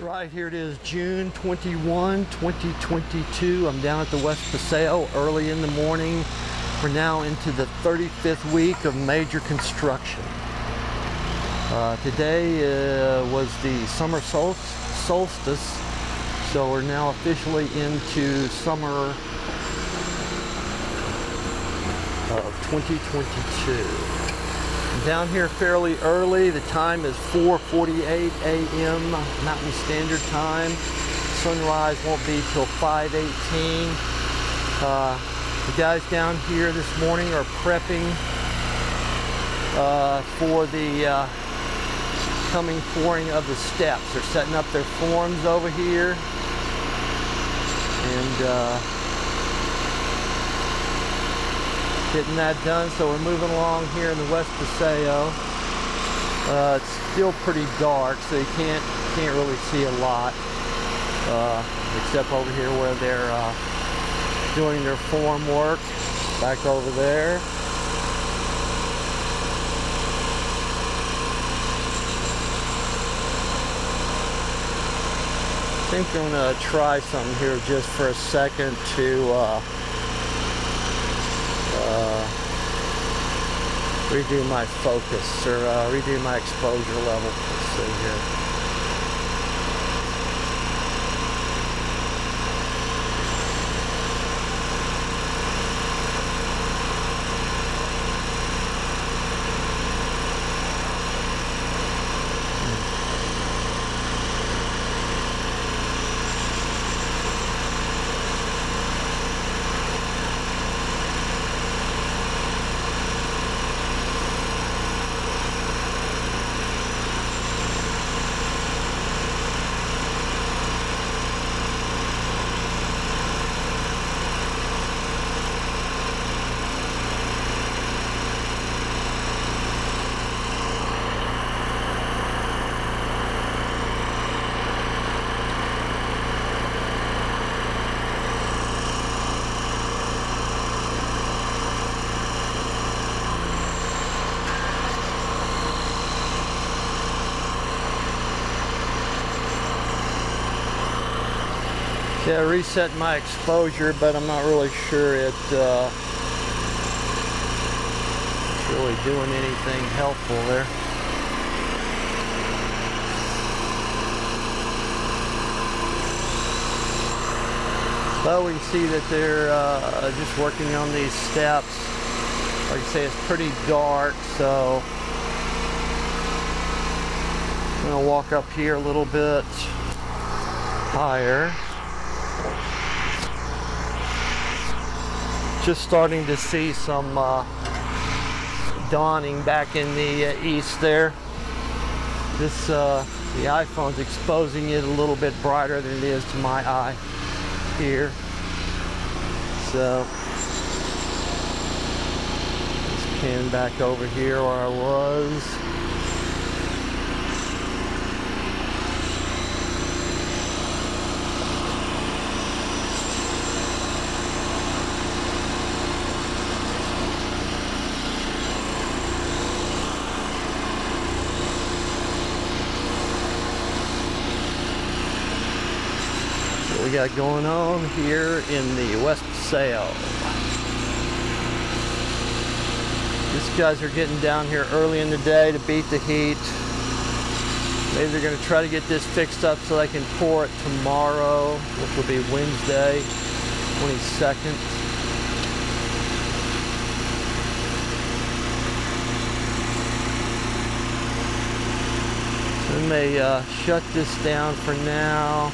Right, here it is, June 21, 2022. I'm down at the West Paseo early in the morning. We're now into the 35th week of major construction. Today was the summer solstice, so we're now officially into summer of 2022. I'm down here fairly early. The time is 4:48 a.m. Mountain Standard Time. Sunrise won't be till 5:18. The guys down here this morning are prepping for the coming pouring of the steps. They're setting up their forms over here, and getting that done. So we're moving along here in the West Paseo. It's still pretty dark, so you can't really see a lot, except over here where they're doing their form work. Back over there. I think I'm gonna try something here just for a second to redo my focus, or redo my exposure level. Let's see here. Yeah, reset my exposure, but I'm not really sure it's really doing anything helpful there. But we can see that they're just working on these steps. Like I say, it's pretty dark, so I'm gonna walk up here a little bit higher. Just starting to see some dawning back in the east there. This the iPhone's exposing it a little bit brighter than it is to my eye here. So just pan back over here where I was. We got going on here in the West Paseo. These guys are getting down here early in the day to beat the heat. Maybe they're going to try to get this fixed up so they can pour it tomorrow, which will be Wednesday, 22nd. So we may shut this down for now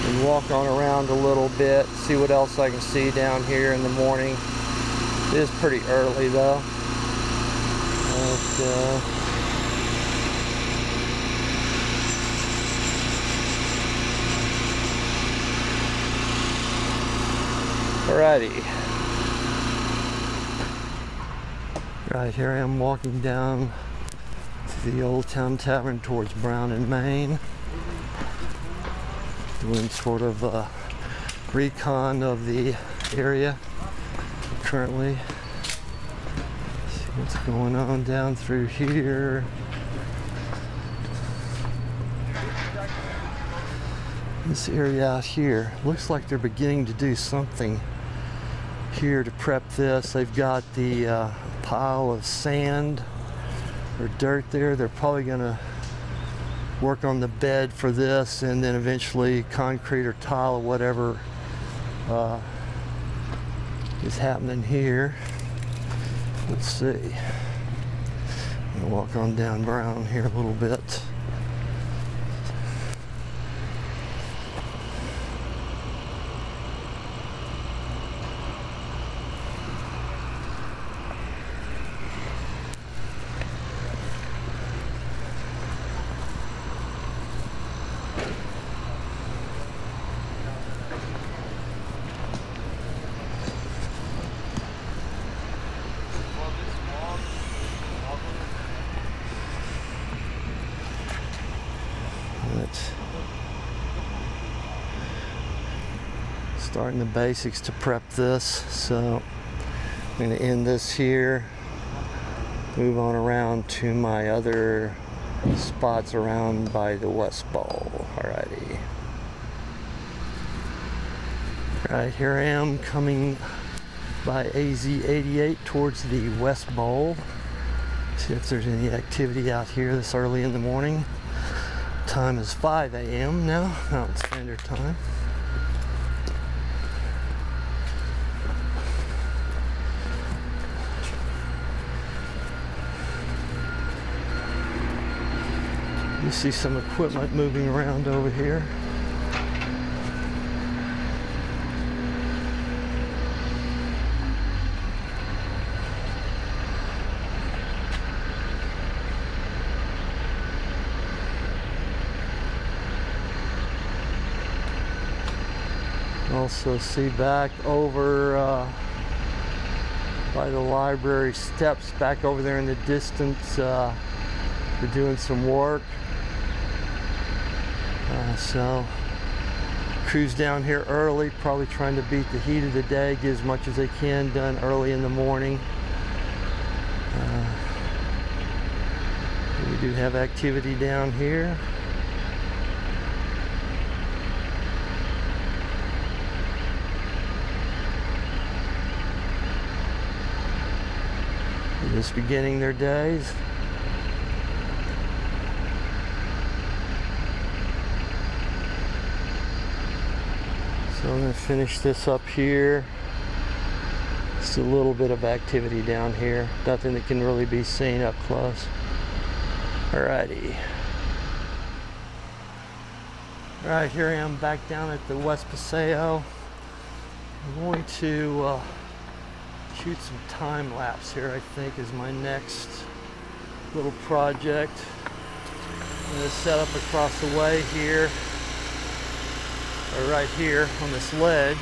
and walk on around a little bit, see what else I can see down here in the morning. It is pretty early though. Alrighty. Right, here I am walking down to the Old Town Tavern towards Brown and Main. Doing sort of a recon of the area currently. See what's going on down through here. This area out here looks like they're beginning to do something here to prep this. They've got the pile of sand or dirt there. They're probably gonna work on the bed for this, and then eventually concrete or tile or whatever is happening here. Let's see. I'll walk on down Brown here a little bit. Starting the basics to prep this, so I'm going to end this here, move on around to my other spots around by the West Bowl. Alrighty. Right, here I am coming by AZ88 towards the West Bowl. See if there's any activity out here this early in the morning. Time is 5 a.m. now, Mountain Standard Time. You see some equipment moving around over here. Also see back over by the library steps, back over there in the distance, they're doing some work. So crews down here early, probably trying to beat the heat of the day, get as much as they can done early in the morning. We do have activity down here. They're just beginning their days. So I'm going to finish this up here. Just a little bit of activity down here. Nothing that can really be seen up close. Alrighty. Alright, here I am back down at the West Paseo. I'm going to shoot some time lapse here, I think, is my next little project. I'm going to set up across the way here, or right here on this ledge,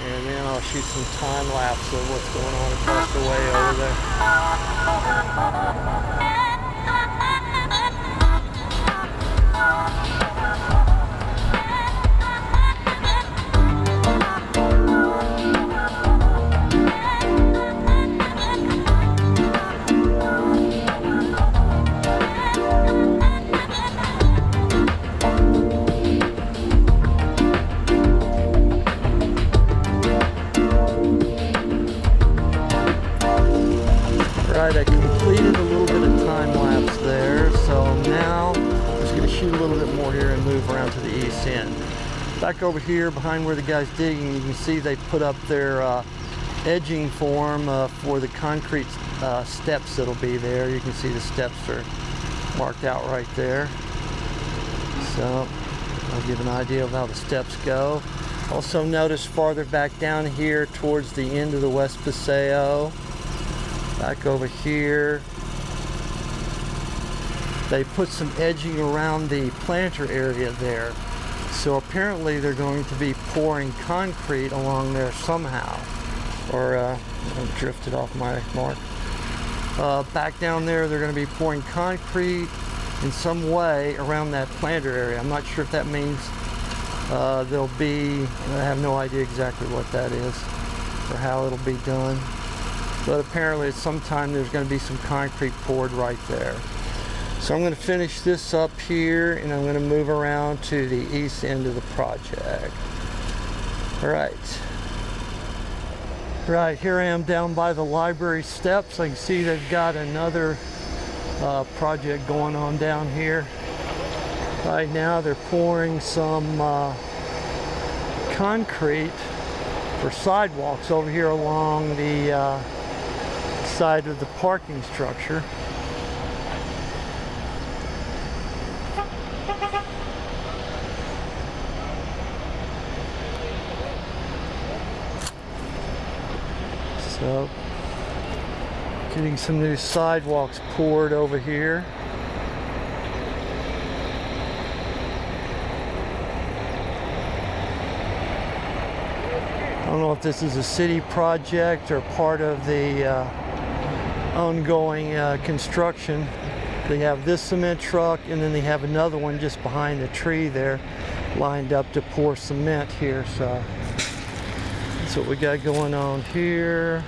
and then I'll shoot some time lapse of what's going on across the way over there. Right, I completed a little bit of time lapse there, so now I'm just going to shoot a little bit more here and move around to the east end. Back over here behind where the guy's digging, you can see they put up their edging form for the concrete steps that'll be there. You can see the steps are marked out right there. So I'll give an idea of how the steps go. Also notice farther back down here towards the end of the West Paseo, back over here, they put some edging around the planter area there. So apparently they're going to be pouring concrete along there somehow. Or I drifted off my mark. Back down there they're going to be pouring concrete in some way around that planter area. I'm not sure if that means there'll be, I have no idea exactly what that is or how it'll be done. But apparently at some time there's going to be some concrete poured right there. So I'm going to finish this up here, and I'm going to move around to the east end of the project. Right, here I am down by the library steps. I can see they've got another project going on down here. Right now they're pouring some concrete for sidewalks over here along the side of the parking structure. So, getting some new sidewalks poured over here. I don't know if this is a city project or part of the ongoing construction. They have this cement truck, and then they have another one just behind the tree there lined up to pour cement here. So that's what we got going on here.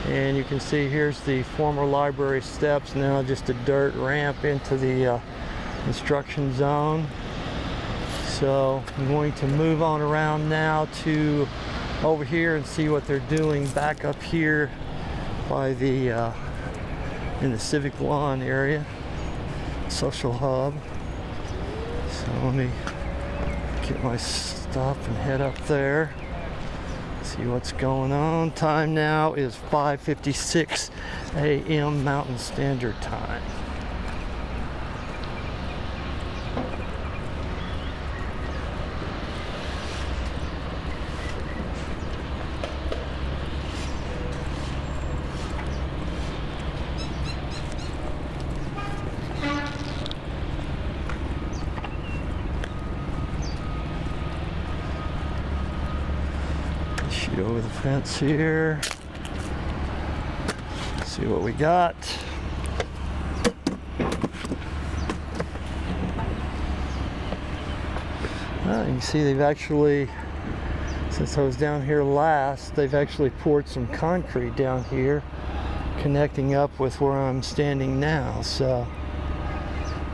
And you can see here's the former library steps, now just a dirt ramp into the construction zone. So I'm going to move on around now to over here and see what they're doing back up here by the in the civic lawn area, social hub. So let me get my stuff and head up there. See what's going on. Time now is 5:56 a.m. Mountain Standard Time. Shoot over the fence here. See what we got. You can see they've actually, since I was down here last, they've actually poured some concrete down here connecting up with where I'm standing now. So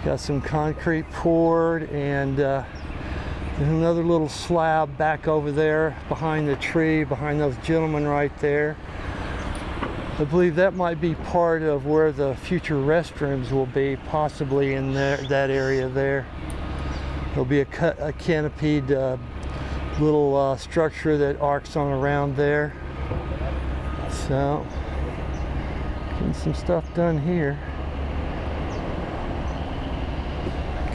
got some concrete poured, and there's another little slab back over there behind the tree, behind those gentlemen right there. I believe that might be part of where the future restrooms will be, possibly in there, that area there. There'll be a canopied little structure that arcs on around there. So, getting some stuff done here.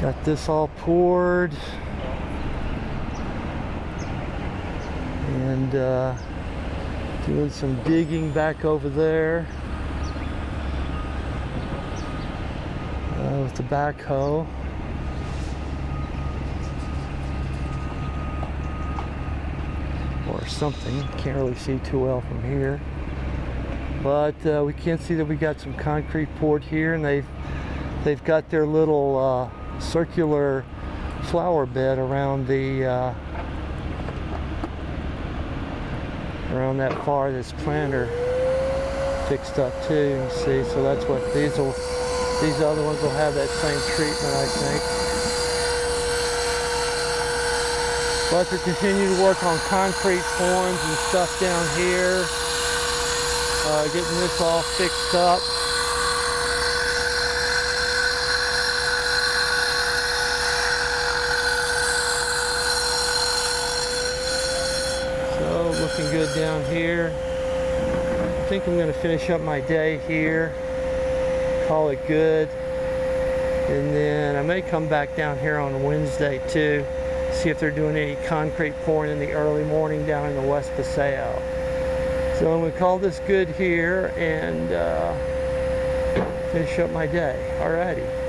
Got this all poured. And doing some digging back over there with the backhoe. Or something, can't really see too well from here. But we can see that we got some concrete poured here, and they've got their little circular flower bed around the around that far, this planter fixed up too. You see, so that's what these other ones will have, that same treatment, I think. But they continue to work on concrete forms and stuff down here, getting this all fixed up. Looking good down here. I think I'm going to finish up my day here, call it good, and then I may come back down here on Wednesday too, see if they're doing any concrete pouring in the early morning down in the West Paseo. So I'm going to call this good here and finish up my day. Alrighty.